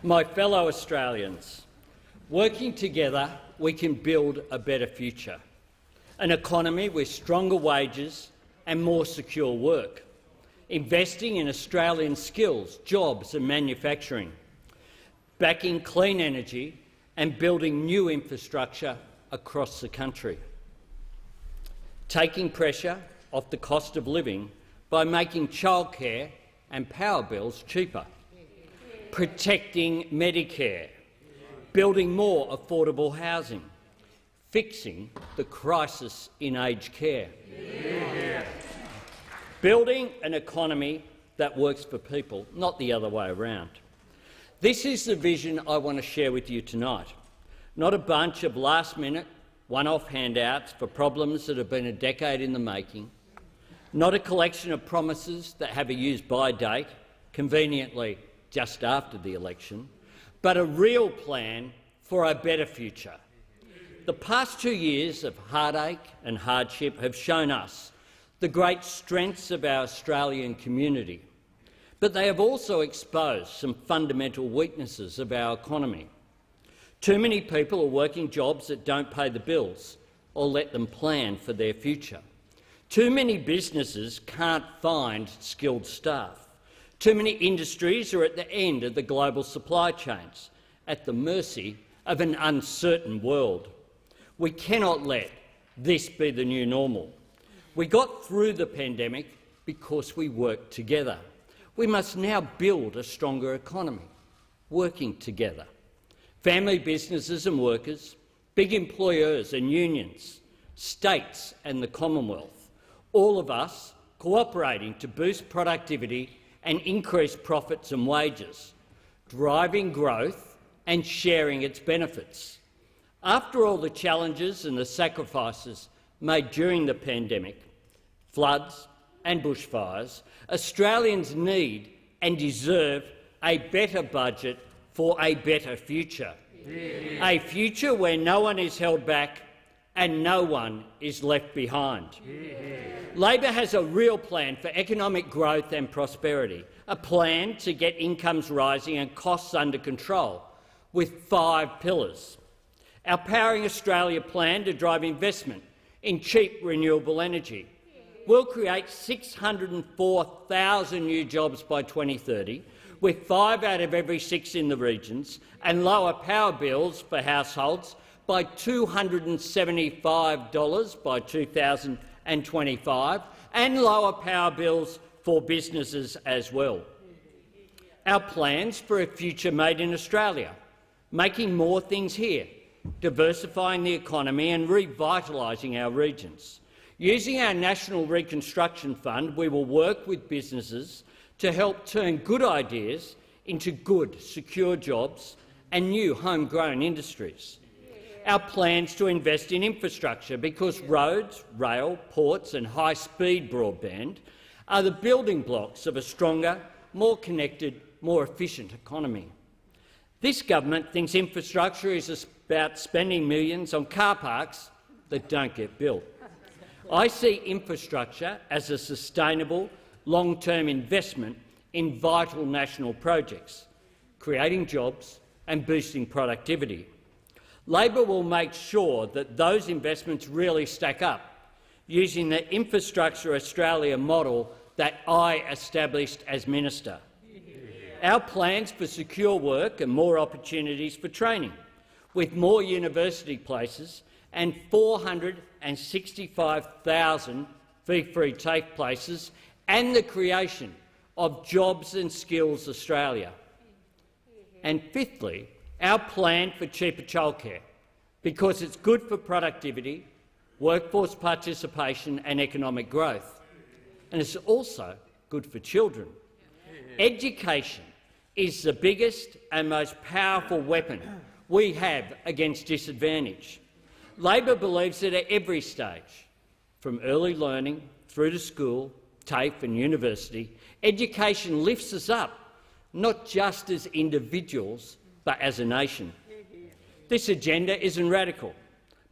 My fellow Australians, working together we can build a better future, an economy with stronger wages and more secure work, investing in Australian skills, jobs and manufacturing, backing clean energy and building new infrastructure across the country, taking pressure off the cost of living by making childcare and power bills cheaper, protecting Medicare, building more affordable housing, fixing the crisis in aged care, building an economy that works for people, not the other way around. This is the vision I want to share with you tonight, not a bunch of last-minute, one-off handouts for problems that have been a decade in the making, not a collection of promises that have a use-by date, conveniently just after the election, but a real plan for a better future. The past 2 years of heartache and hardship have shown us the great strengths of our Australian community, but they have also exposed some fundamental weaknesses of our economy. Too many people are working jobs that don't pay the bills or let them plan for their future. Too many businesses can't find skilled staff. Too many industries are at the end of the global supply chains, at the mercy of an uncertain world. We cannot let this be the new normal. We got through the pandemic because we worked together. We must now build a stronger economy, working together. Family businesses and workers, big employers and unions, states and the Commonwealth, all of us cooperating to boost productivity and increase profits and wages, driving growth and sharing its benefits. After all the challenges and the sacrifices made during the pandemic, floods and bushfires, Australians need and deserve a better budget for a better future. Yeah. A future where no one is held back and no one is left behind. Yeah. Labor has a real plan for economic growth and prosperity, a plan to get incomes rising and costs under control, with 5 pillars. Our Powering Australia plan to drive investment in cheap renewable energy will create 604,000 new jobs by 2030, with 5 out of every 6 in the regions, and lower power bills for households by $275 by 2025, and lower power bills for businesses as well. Our plans for a future made in Australia, making more things here, diversifying the economy and revitalising our regions. Using our National Reconstruction Fund, we will work with businesses to help turn good ideas into good, secure jobs and new homegrown industries. Our plans to invest in infrastructure, because roads, rail, ports and high-speed broadband are the building blocks of a stronger, more connected, more efficient economy. This government thinks infrastructure is about spending millions on car parks that don't get built. I see infrastructure as a sustainable, long-term investment in vital national projects, creating jobs and boosting productivity. Labor will make sure that those investments really stack up, using the Infrastructure Australia model that I established as minister. Our plans for secure work and more opportunities for training, with more university places and 465,000 fee-free TAFE places, and the creation of Jobs and Skills Australia. And fifthly, our plan for cheaper childcare, because it's good for productivity, workforce participation and economic growth, and it's also good for children. Education is the biggest and most powerful weapon we have against disadvantage. Labor believes that at every stage, from early learning through to school, TAFE and university, education lifts us up, not just as individuals but as a nation. This agenda isn't radical.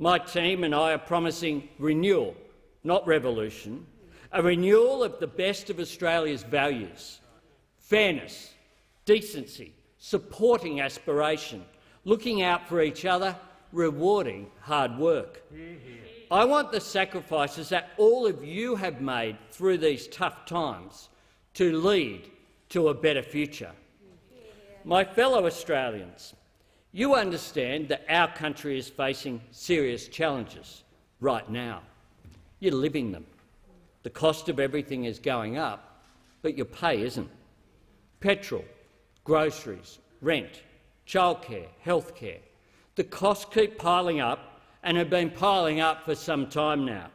My team and I are promising renewal, not revolution, a renewal of the best of Australia's values: fairness, decency, supporting aspiration, looking out for each other, rewarding hard work. I want the sacrifices that all of you have made through these tough times to lead to a better future. My fellow Australians, you understand that our country is facing serious challenges right now. You're living them. The cost of everything is going up, but your pay isn't. Petrol, groceries, rent, childcare, healthcare. The costs keep piling up and have been piling up for some time now.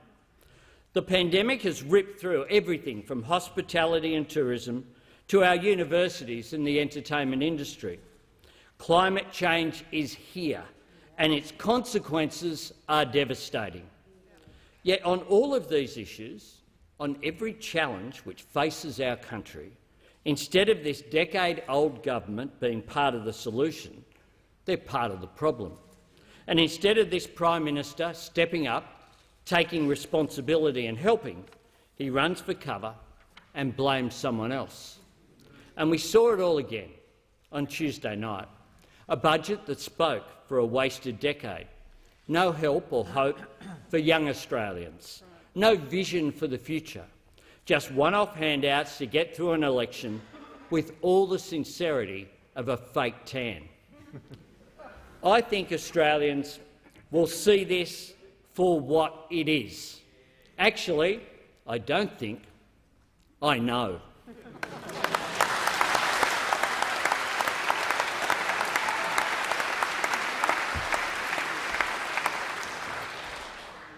The pandemic has ripped through everything from hospitality and tourism to our universities and the entertainment industry. Climate change is here, and its consequences are devastating. Yet on all of these issues, on every challenge which faces our country, instead of this decade-old government being part of the solution, they're part of the problem. And instead of this Prime Minister stepping up, taking responsibility and helping, he runs for cover and blames someone else. And we saw it all again on Tuesday night. A budget that spoke for a wasted decade. No help or hope for young Australians. No vision for the future. Just one-off handouts to get through an election with all the sincerity of a fake tan. I think Australians will see this for what it is. Actually, I don't think, I know.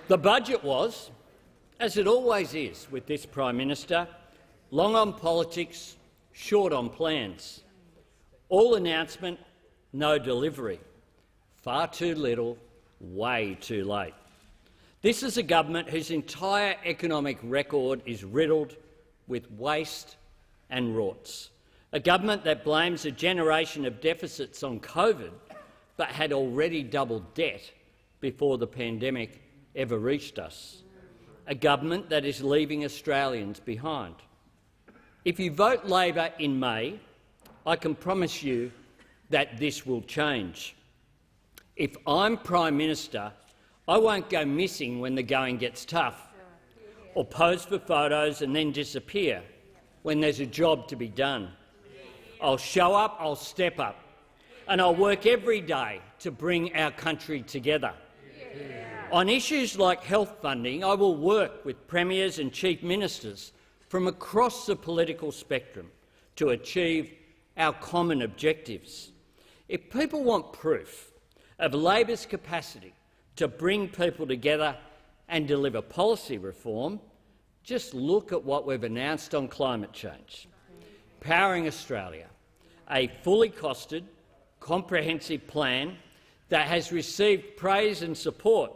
The budget was, as it always is with this Prime Minister, long on politics, short on plans. All announcement, no delivery. Far too little, way too late. This is a government whose entire economic record is riddled with waste and rorts. A government that blames a generation of deficits on COVID, but had already doubled debt before the pandemic ever reached us. A government that is leaving Australians behind. If you vote Labor in May, I can promise you that this will change. If I'm Prime Minister, I won't go missing when the going gets tough, or pose for photos and then disappear when there's a job to be done. I'll show up, I'll step up, and I'll work every day to bring our country together. On issues like health funding, I will work with premiers and chief ministers from across the political spectrum to achieve our common objectives. If people want proof of Labor's capacity to bring people together and deliver policy reform, just look at what we've announced on climate change. Powering Australia, a fully costed, comprehensive plan that has received praise and support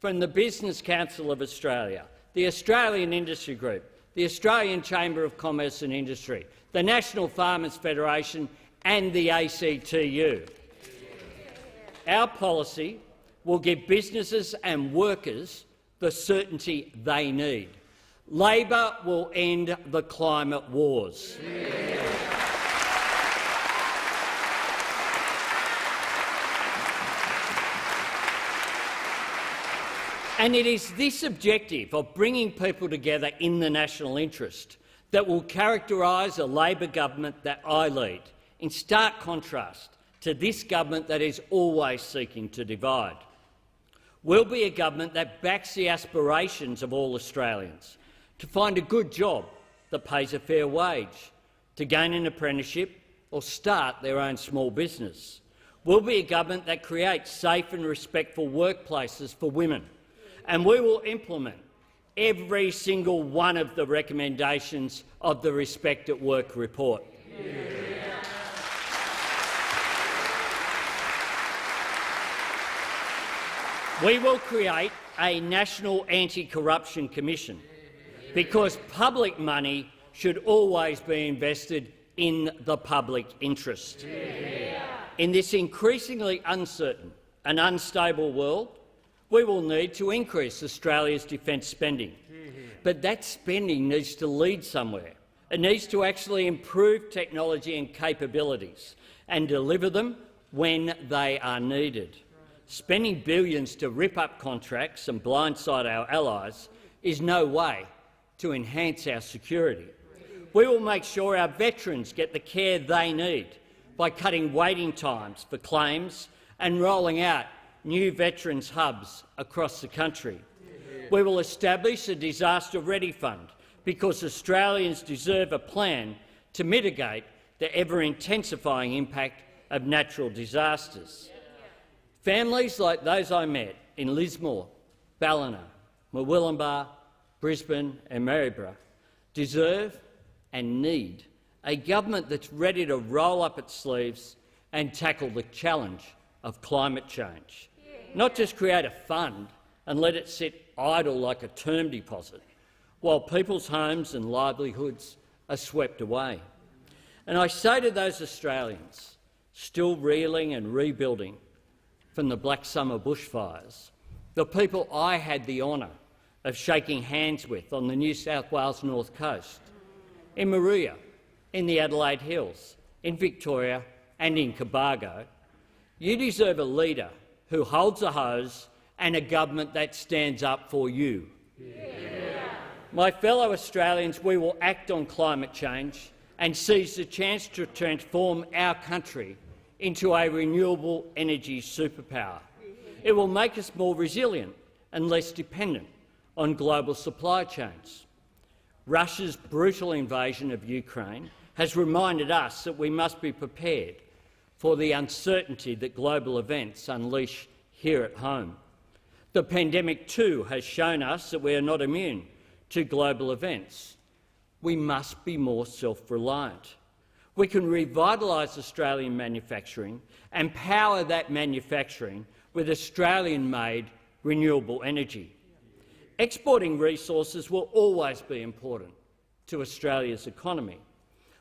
from the Business Council of Australia, the Australian Industry Group, the Australian Chamber of Commerce and Industry, the National Farmers Federation and the ACTU. Our policy will give businesses and workers the certainty they need. Labor will end the climate wars. And it is this objective of bringing people together in the national interest that will characterise a Labor government that I lead, in stark contrast to this government that is always seeking to divide. We'll be a government that backs the aspirations of all Australians to find a good job that pays a fair wage, to gain an apprenticeship or start their own small business. We'll be a government that creates safe and respectful workplaces for women, and we will implement every single one of the recommendations of the Respect at Work report. We will create a National Anti-Corruption Commission because public money should always be invested in the public interest. In this increasingly uncertain and unstable world, we will need to increase Australia's defence spending. But that spending needs to lead somewhere, It needs to actually improve technology and capabilities and deliver them when they are needed. Spending billions to rip up contracts and blindside our allies is no way to enhance our security. We will make sure our veterans get the care they need by cutting waiting times for claims and rolling out new veterans hubs across the country. We will establish a disaster ready fund because Australians deserve a plan to mitigate the ever-intensifying impact of natural disasters. Families like those I met in Lismore, Ballina, Murwillumbah, Brisbane and Maryborough deserve and need a government that's ready to roll up its sleeves and tackle the challenge of climate change, not just create a fund and let it sit idle like a term deposit while people's homes and livelihoods are swept away. And I say to those Australians still reeling and rebuilding from the Black Summer bushfires, the people I had the honour of shaking hands with on the New South Wales North Coast, in Maria, in the Adelaide Hills, in Victoria and in Cobargo, you deserve a leader who holds a hose and a government that stands up for you. Yeah. My fellow Australians, we will act on climate change and seize the chance to transform our country into a renewable energy superpower. It will make us more resilient and less dependent on global supply chains. Russia's brutal invasion of Ukraine has reminded us that we must be prepared for the uncertainty that global events unleash here at home. The pandemic too has shown us that we are not immune to global events. We must be more self-reliant. We can revitalise Australian manufacturing and power that manufacturing with Australian-made renewable energy. Exporting resources will always be important to Australia's economy,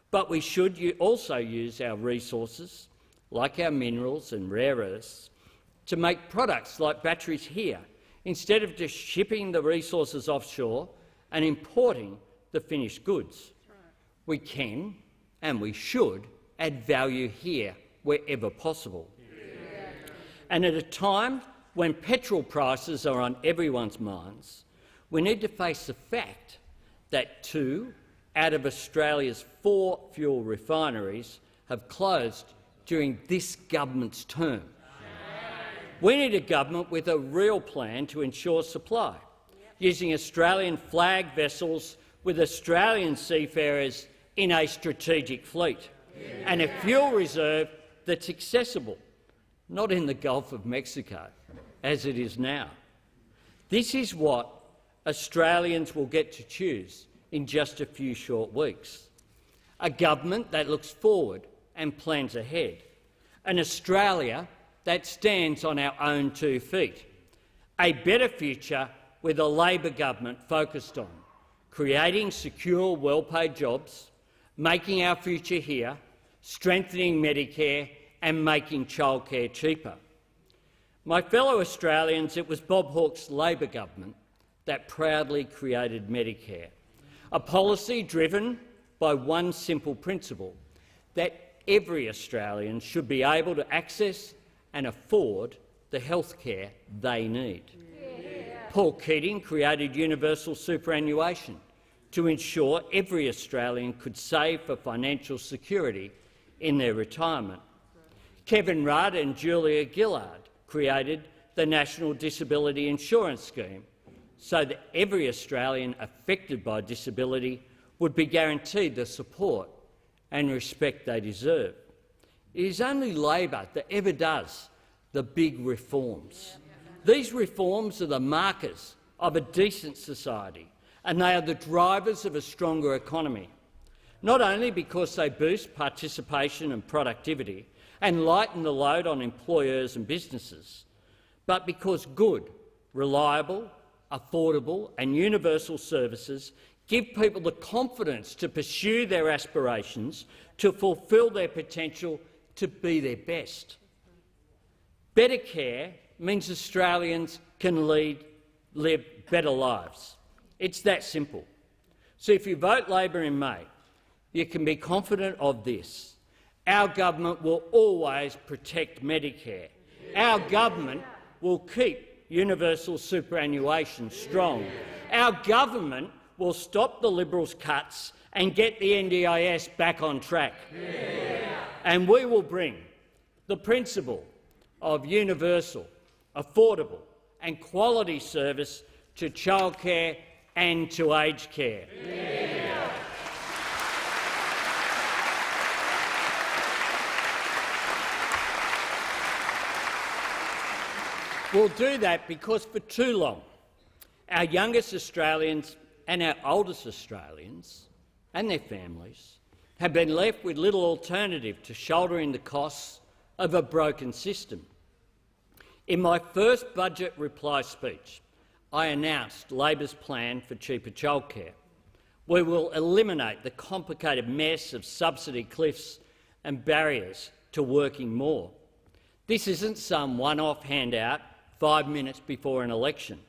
but we should also use our resources, like our minerals and rare earths, to make products like batteries here, instead of just shipping the resources offshore and importing the finished goods. We can and we should add value here wherever possible. Yeah. And at a time when petrol prices are on everyone's minds, we need to face the fact that 2 out of Australia's 4 fuel refineries have closed during this government's term. We need a government with a real plan to ensure supply, using Australian flag vessels with Australian seafarers in a strategic fleet, and a fuel reserve that's accessible, not in the Gulf of Mexico, as it is now. This is what Australians will get to choose in just a few short weeks. A government that looks forward and plans ahead. An Australia that stands on our own 2 feet. A better future with a Labor government focused on creating secure, well-paid jobs, making our future here, strengthening Medicare and making childcare cheaper. My fellow Australians, it was Bob Hawke's Labor government that proudly created Medicare, a policy driven by one simple principle, that every Australian should be able to access and afford the health care they need. Yeah. Paul Keating created universal superannuation to ensure every Australian could save for financial security in their retirement. Kevin Rudd and Julia Gillard created the National Disability Insurance Scheme so that every Australian affected by disability would be guaranteed the support and respect they deserve. It is only Labor that ever does the big reforms. These reforms are the markers of a decent society, and they are the drivers of a stronger economy, not only because they boost participation and productivity and lighten the load on employers and businesses, but because good, reliable, affordable and universal services give people the confidence to pursue their aspirations, to fulfil their potential, to be their best. Better care means Australians can live better lives. It's that simple. So if you vote Labor in May, You can be confident of this. Our government will always protect Medicare. Our government will keep universal superannuation strong. Our government will stop the Liberals' cuts and get the NDIS back on track. And we will bring the principle of universal, affordable and quality service to childcare and to aged care. We'll do that because for too long our youngest Australians and our oldest Australians and their families have been left with little alternative to shouldering the costs of a broken system. In my first budget reply speech, I announced Labor's plan for cheaper childcare. We will eliminate the complicated mess of subsidy cliffs and barriers to working more. This isn't some one-off handout 5 minutes before an election.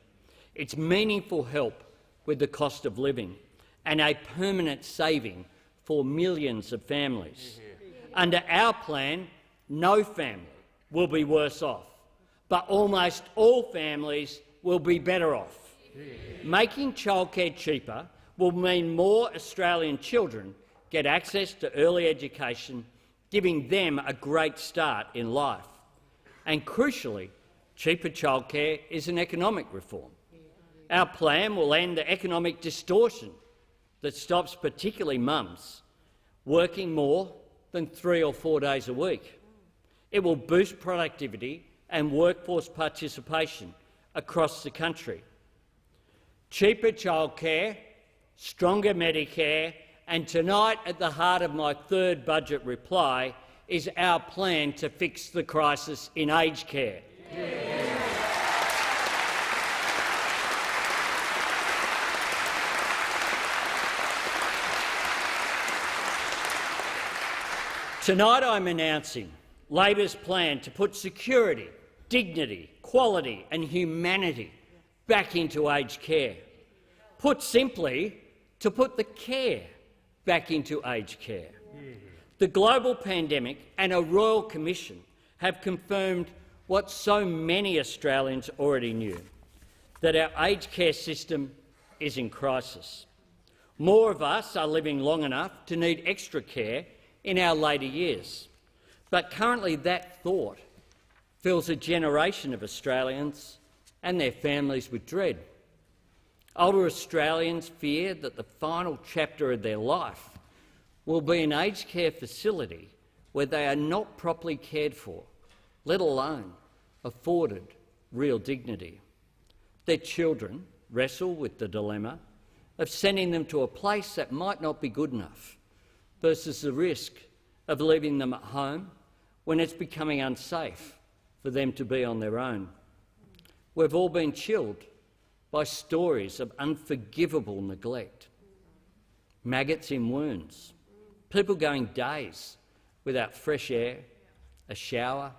It's meaningful help with the cost of living and a permanent saving for millions of families. Under our plan, no family will be worse off, but almost all families will be better off. Making childcare cheaper will mean more Australian children get access to early education, giving them a great start in life. And crucially, cheaper childcare is an economic reform. Our plan will end the economic distortion that stops particularly mums working more than 3 or 4 days a week. It will boost productivity and workforce participation across the country. Cheaper childcare, stronger Medicare, and tonight at the heart of my third budget reply is our plan to fix the crisis in aged care. Tonight I'm announcing Labor's plan to put security, dignity, quality and humanity back into aged care. Put simply, to put the care back into aged care. The global pandemic and a Royal Commission have confirmed what so many Australians already knew, that our aged care system is in crisis. More of us are living long enough to need extra care in our later years, but currently that thought fills a generation of Australians and their families with dread. Older Australians fear that the final chapter of their life will be an aged care facility where they are not properly cared for, let alone afforded real dignity. Their children wrestle with the dilemma of sending them to a place that might not be good enough versus the risk of leaving them at home when it's becoming unsafe for them to be on their own. We've all been chilled by stories of unforgivable neglect, maggots in wounds, people going days without fresh air, a shower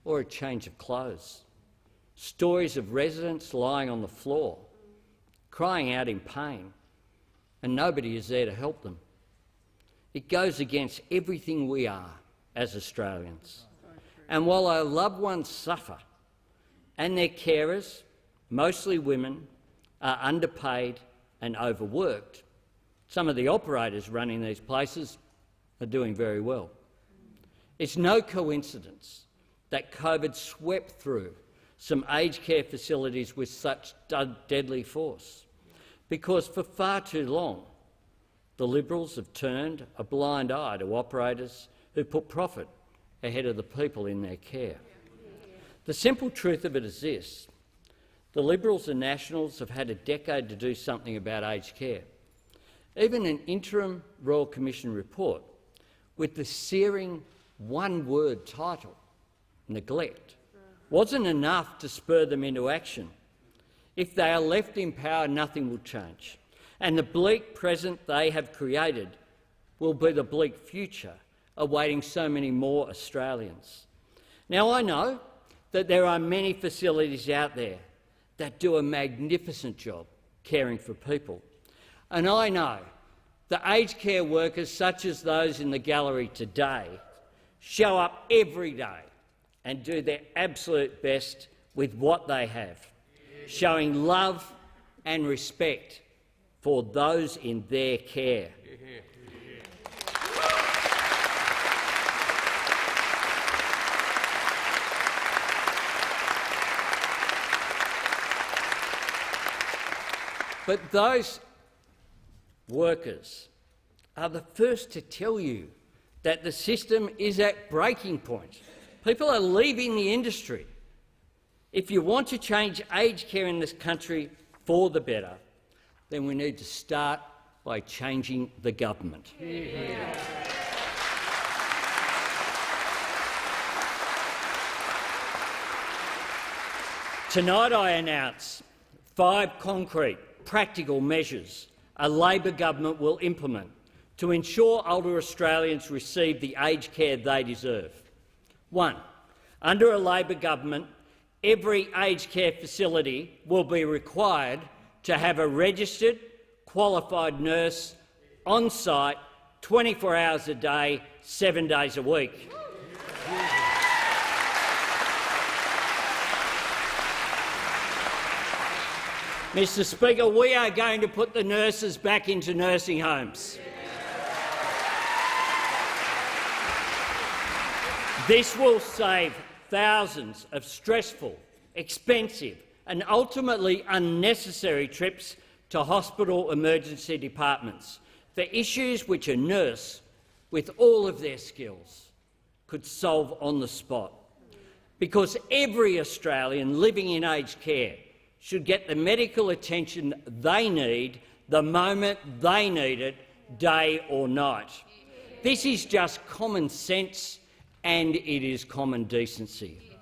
or a change of clothes, stories of residents lying on the floor, crying out in pain, and nobody is there to help them. It goes against everything we are as Australians. And while our loved ones suffer and their carers, mostly women, are underpaid and overworked, some of the operators running these places are doing very well. It's no coincidence that COVID swept through some aged care facilities with such deadly force, because for far too long the Liberals have turned a blind eye to operators who put profit ahead of the people in their care. The simple truth of it is this: the Liberals and Nationals have had a decade to do something about aged care. Even an interim Royal Commission report with the searing one-word title, neglect, wasn't enough to spur them into action. If they are left in power, nothing will change, and the bleak present they have created will be the bleak future awaiting so many more Australians. Now, I know that there are many facilities out there that do a magnificent job caring for people, and I know The aged care workers, such as those in the gallery today, show up every day and do their absolute best with what they have, showing love and respect for those in their care. But those workers are the first to tell you that the system is at breaking point. People are leaving the industry. If you want to change aged care in this country for the better, then we need to start by changing the government. Yeah. Tonight I announce 5 concrete, practical measures a Labor government will implement to ensure older Australians receive the aged care they deserve. 1. Under a Labor government, every aged care facility will be required to have a registered, qualified nurse on site 24 hours a day, 7 days a week. Mr. Speaker, we are going to put the nurses back into nursing homes. This will save thousands of stressful, expensive and ultimately unnecessary trips to hospital emergency departments for issues which a nurse, with all of their skills, could solve on the spot. Because every Australian living in aged care should get the medical attention they need the moment they need it, day or night. This is just common sense and it is common decency.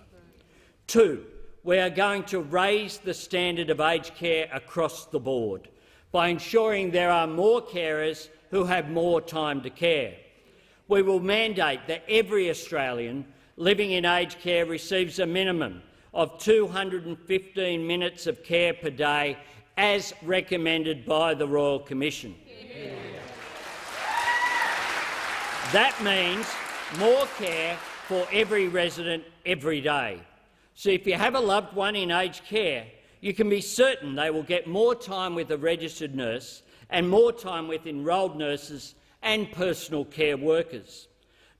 2, we are going to raise the standard of aged care across the board by ensuring there are more carers who have more time to care. We will mandate that every Australian living in aged care receives a minimum of 215 minutes of care per day, as recommended by the Royal Commission. Yeah. That means more care for every resident every day. So if you have a loved one in aged care, you can be certain they will get more time with a registered nurse and more time with enrolled nurses and personal care workers,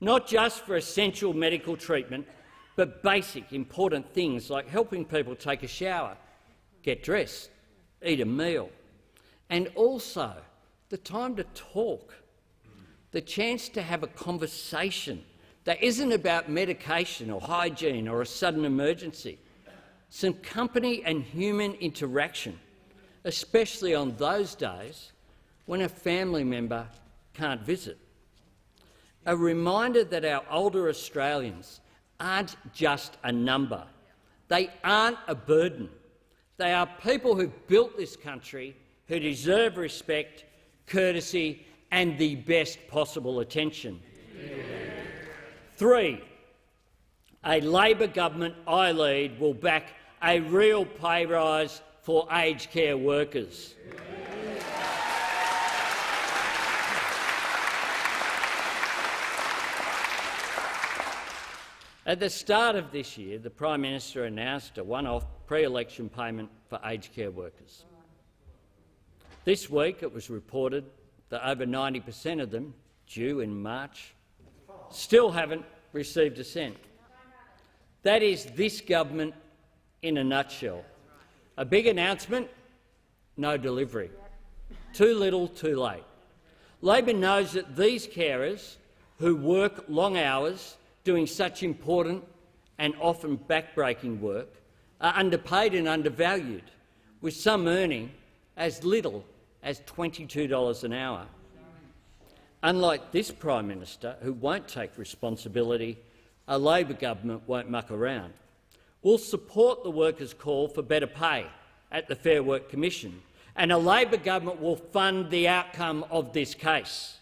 not just for essential medical treatment, but basic, important things like helping people take a shower, get dressed, eat a meal, and also the time to talk, the chance to have a conversation that isn't about medication or hygiene or a sudden emergency, some company and human interaction, especially on those days when a family member can't visit. A reminder that our older Australians aren't just a number. They aren't a burden. They are people who built this country, who deserve respect, courtesy and the best possible attention. Yeah. 3, a Labor government I lead will back a real pay rise for aged care workers. Yeah. At the start of this year, the Prime Minister announced a one-off pre-election payment for aged care workers. This week it was reported that over 90% of them, due in March, still haven't received a cent. That is this government in a nutshell. A big announcement, no delivery. Too little, too late. Labor knows that these carers who work long hours doing such important and often backbreaking work are underpaid and undervalued, with some earning as little as $22 an hour. Unlike this Prime Minister, who won't take responsibility, a Labor government won't muck around. We'll support the workers' call for better pay at the Fair Work Commission, and a Labor government will fund the outcome of this case.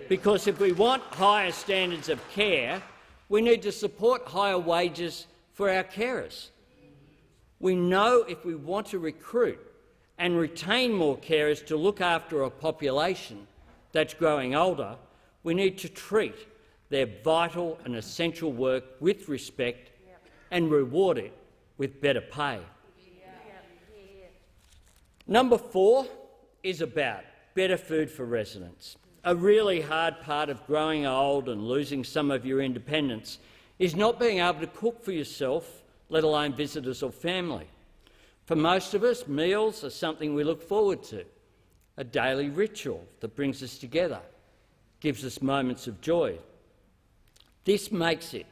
Because if we want higher standards of care, we need to support higher wages for our carers. We know if we want to recruit and retain more carers to look after a population, that's growing older, we need to treat their vital and essential work with respect and reward it with better pay. Number 4 is about better food for residents. A really hard part of growing old and losing some of your independence is not being able to cook for yourself, let alone visitors or family. For most of us, meals are something we look forward to, a daily ritual that brings us together, gives us moments of joy. This makes it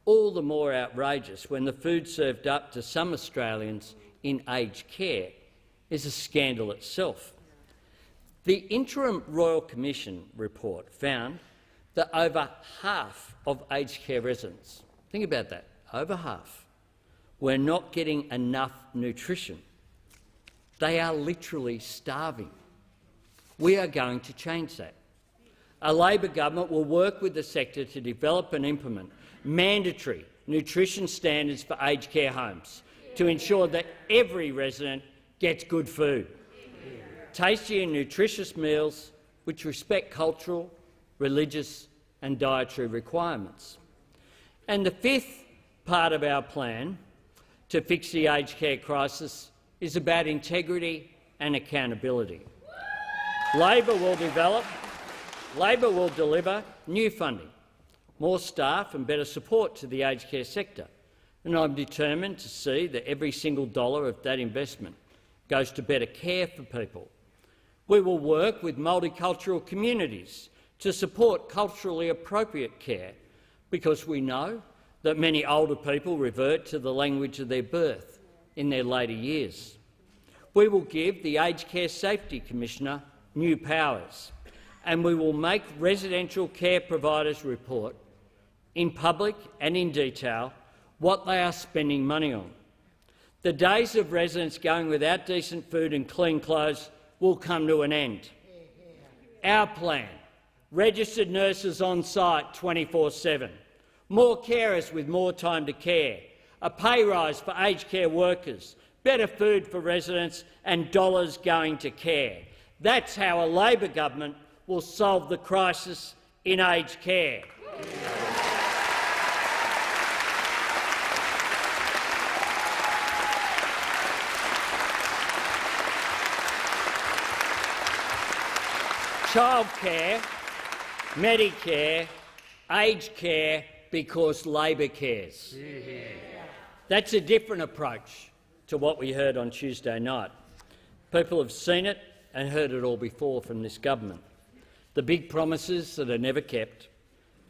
all the more outrageous when the food served up to some Australians in aged care is a scandal itself. The interim Royal Commission report found that over half of aged care residents, think about that, over half, were not getting enough nutrition. They are literally starving. We are going to change that. A Labor government will work with the sector to develop and implement mandatory nutrition standards for aged care homes to ensure that every resident gets good food. Tasty and nutritious meals which respect cultural, religious and dietary requirements. And the 5th part of our plan to fix the aged care crisis is about integrity and accountability. Labor will deliver new funding, more staff and better support to the aged care sector, and I'm determined to see that every single dollar of that investment goes to better care for people. We will work with multicultural communities to support culturally appropriate care because we know that many older people revert to the language of their birth in their later years. We will give the Aged Care Safety Commissioner new powers, and we will make residential care providers report in public and in detail what they are spending money on. The days of residents going without decent food and clean clothes will come to an end. Our plan: registered nurses on site 24/7, more carers with more time to care, a pay rise for aged care workers, better food for residents and dollars going to care. That's how a Labor government will solve the crisis in aged care. Childcare, Medicare, aged care because Labor cares. That's a different approach to what we heard on Tuesday night. People have seen it and heard it all before from this government. The big promises that are never kept,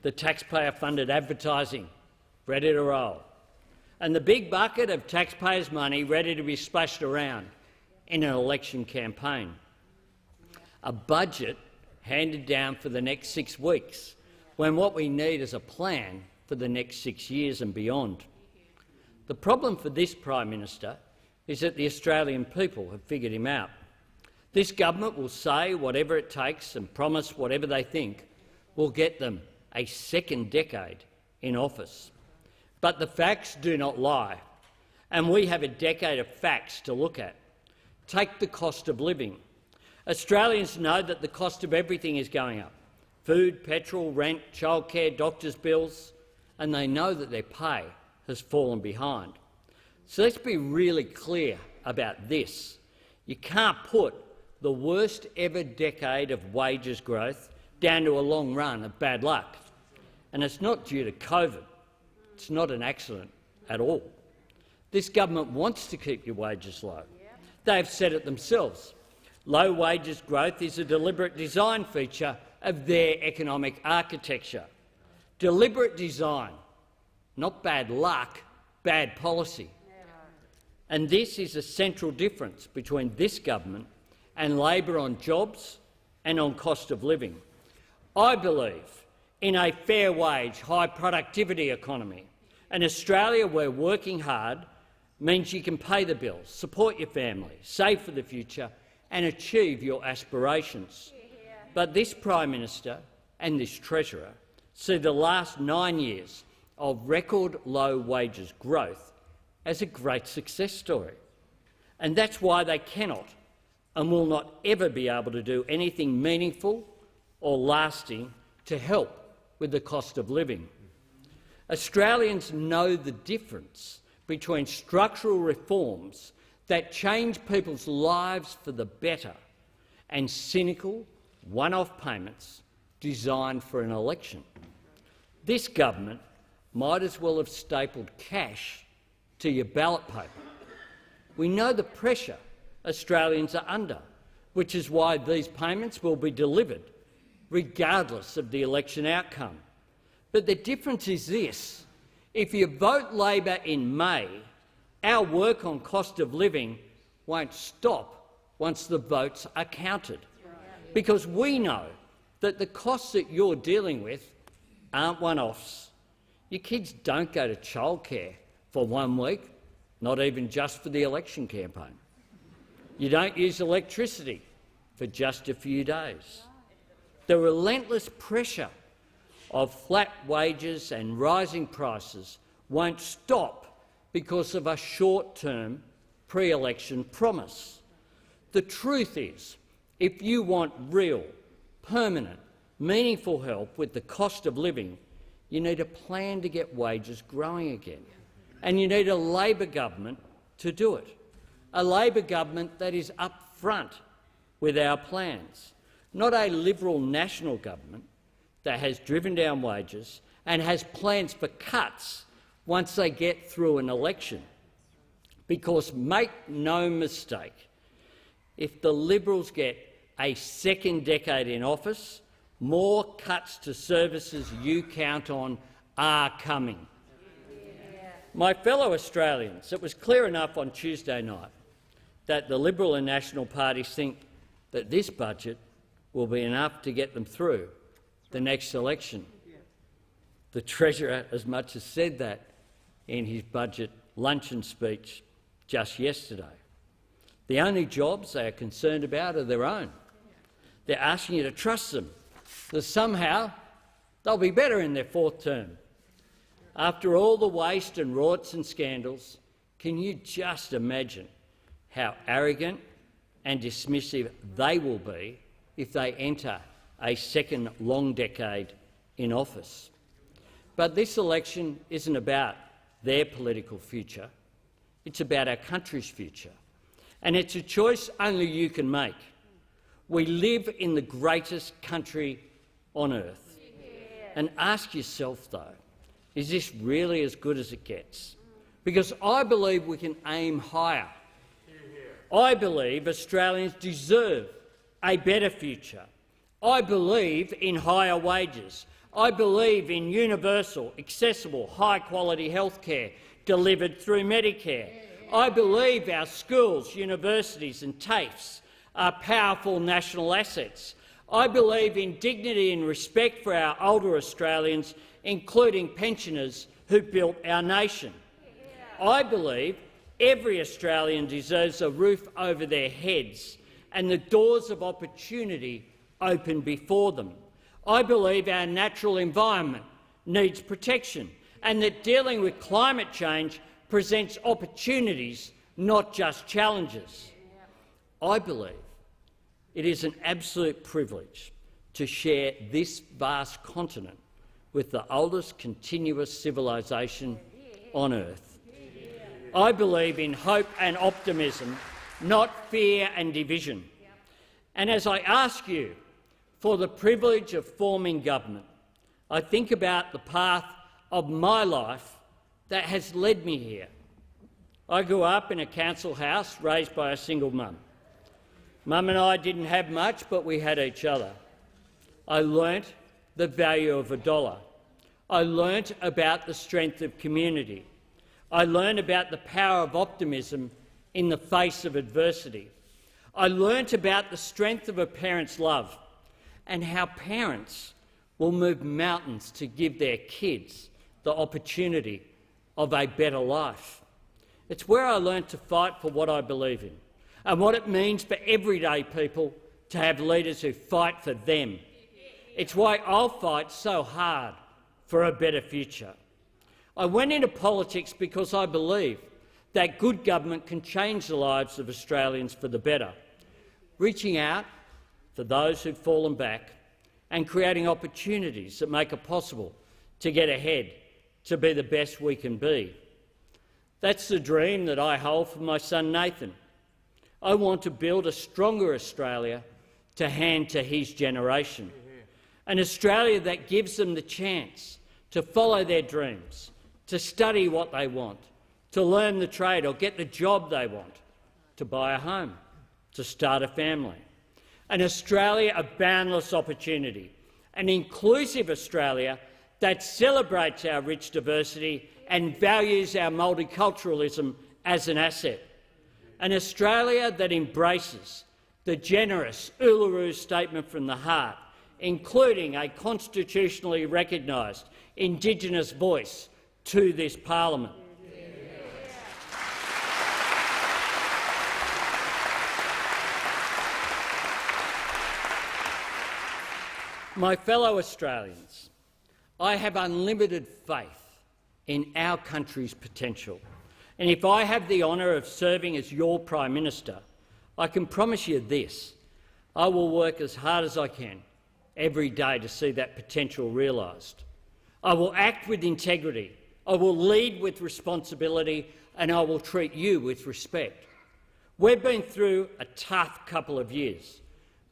the taxpayer-funded advertising ready to roll, and the big bucket of taxpayers' money ready to be splashed around in an election campaign. A budget handed down for the next 6 weeks, when what we need is a plan for the next 6 years and beyond. The problem for this Prime Minister is that the Australian people have figured him out. This government will say whatever it takes and promise whatever they think will get them a second decade in office. But the facts do not lie, and we have a decade of facts to look at. Take the cost of living. Australians know that the cost of everything is going up: food, petrol, rent, childcare, doctors' bills, and they know that their pay has fallen behind. So let's be really clear about this. You can't put the worst ever decade of wages growth down to a long run of bad luck. And it's not due to COVID. It's not an accident at all. This government wants to keep your wages low. They've said it themselves. Low wages growth is a deliberate design feature of their economic architecture. Deliberate design, not bad luck, bad policy. And this is a central difference between this government and Labor on jobs and on cost of living. I believe in a fair wage, high productivity economy, an Australia where working hard means you can pay the bills, support your family, save for the future and achieve your aspirations. But this Prime Minister and this Treasurer see the last 9 years of record low wages growth as a great success story. And that's why they cannot and will not ever be able to do anything meaningful or lasting to help with the cost of living. Australians know the difference between structural reforms that change people's lives for the better and cynical, one-off payments designed for an election. This government might as well have stapled cash to your ballot paper. We know the pressure Australians are under, which is why these payments will be delivered, regardless of the election outcome. But the difference is this: if you vote Labor in May, our work on cost of living won't stop once the votes are counted, because we know that the costs that you're dealing with aren't one-offs. Your kids don't go to childcare for 1 week, not even just for the election campaign. You don't use electricity for just a few days. The relentless pressure of flat wages and rising prices won't stop because of a short-term pre-election promise. The truth is, if you want real, permanent, meaningful help with the cost of living, you need a plan to get wages growing again. And you need a Labor government to do it, a Labor government that is upfront with our plans, not a Liberal national government that has driven down wages and has plans for cuts once they get through an election. Because make no mistake, if the Liberals get a second decade in office, more cuts to services you count on are coming. My fellow Australians, it was clear enough on Tuesday night that the Liberal and National parties think that this budget will be enough to get them through the next election. The Treasurer as much as said that in his budget luncheon speech just yesterday. The only jobs they are concerned about are their own. They're asking you to trust them, that somehow they'll be better in their fourth term. After all the waste and rorts and scandals, can you just imagine how arrogant and dismissive they will be if they enter a second long decade in office? But this election isn't about their political future. It's about our country's future. And it's a choice only you can make. We live in the greatest country on earth. And ask yourself, though, is this really as good as it gets? Because I believe we can aim higher. I believe Australians deserve a better future. I believe in higher wages. I believe in universal, accessible, high-quality health care delivered through Medicare. I believe our schools, universities and TAFEs are powerful national assets. I believe in dignity and respect for our older Australians, including pensioners who built our nation. I believe every Australian deserves a roof over their heads and the doors of opportunity open before them. I believe our natural environment needs protection and that dealing with climate change presents opportunities, not just challenges. I believe it is an absolute privilege to share this vast continent with the oldest continuous civilisation on earth. I believe in hope and optimism, not fear and division. And as I ask you for the privilege of forming government, I think about the path of my life that has led me here. I grew up in a council house raised by a single mum. Mum and I didn't have much, but we had each other. I learnt the value of a dollar. I learnt about the strength of community. I learned about the power of optimism in the face of adversity. I learnt about the strength of a parent's love and how parents will move mountains to give their kids the opportunity of a better life. It's where I learnt to fight for what I believe in and what it means for everyday people to have leaders who fight for them. It's why I'll fight so hard for a better future. I went into politics because I believe that good government can change the lives of Australians for the better, reaching out for those who've fallen back and creating opportunities that make it possible to get ahead, to be the best we can be. That's the dream that I hold for my son Nathan. I want to build a stronger Australia to hand to his generation, an Australia that gives them the chance to follow their dreams, to study what they want, to learn the trade or get the job they want, to buy a home, to start a family. An Australia of boundless opportunity, an inclusive Australia that celebrates our rich diversity and values our multiculturalism as an asset. An Australia that embraces the generous Uluru Statement from the Heart, including a constitutionally recognised Indigenous voice to this parliament. My fellow Australians, I have unlimited faith in our country's potential, and if I have the honour of serving as your Prime Minister, I can promise you this: I will work as hard as I can every day to see that potential realised. I will act with integrity, I will lead with responsibility, and I will treat you with respect. We've been through a tough couple of years,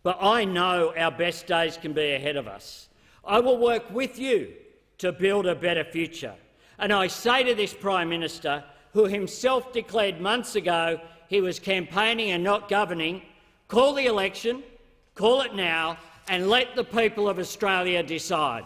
but I know our best days can be ahead of us. I will work with you to build a better future. And I say to this Prime Minister, who himself declared months ago he was campaigning and not governing, call the election, call it now, and let the people of Australia decide.